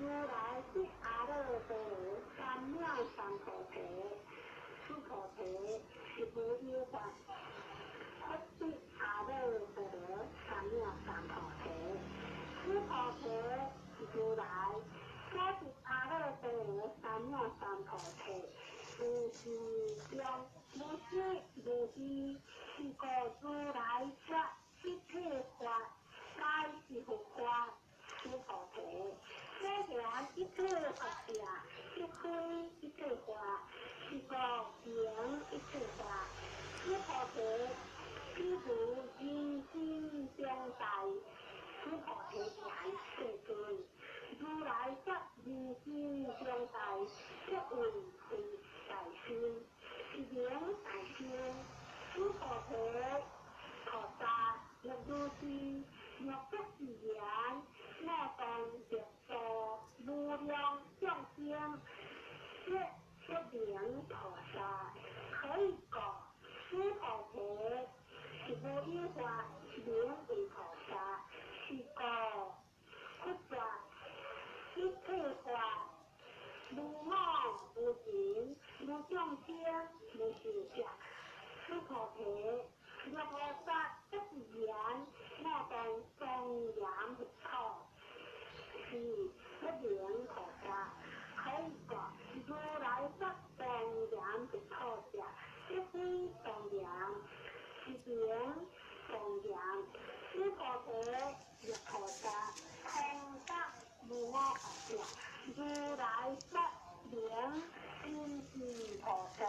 如来即阿耨多罗三藐三菩提，此菩提是无有法。佛即阿耨多罗三藐三菩提，此菩提是如来所即阿耨多罗三藐三菩提。无是中无是无异，是故如来说一切法皆是佛法。此菩提虽然一切法者，即非一切法，是故名一切法。此菩提譬如人心中大，此菩提言世尊。如来说人心中大，即为非大心，是名大心。此菩提菩萨若如是，若不是言，莫当着度无量众生，这名菩萨。可以讲，此菩提是无有法，名为菩萨。是故佛说一切法无我无人无众生无形象。此菩提若菩萨不是言，莫当庄严不错，是不名菩萨。可以讲，如来说庄严不错者，即非庄严，是名庄严。此菩提若菩萨空得无我法者，如来说名心是菩萨。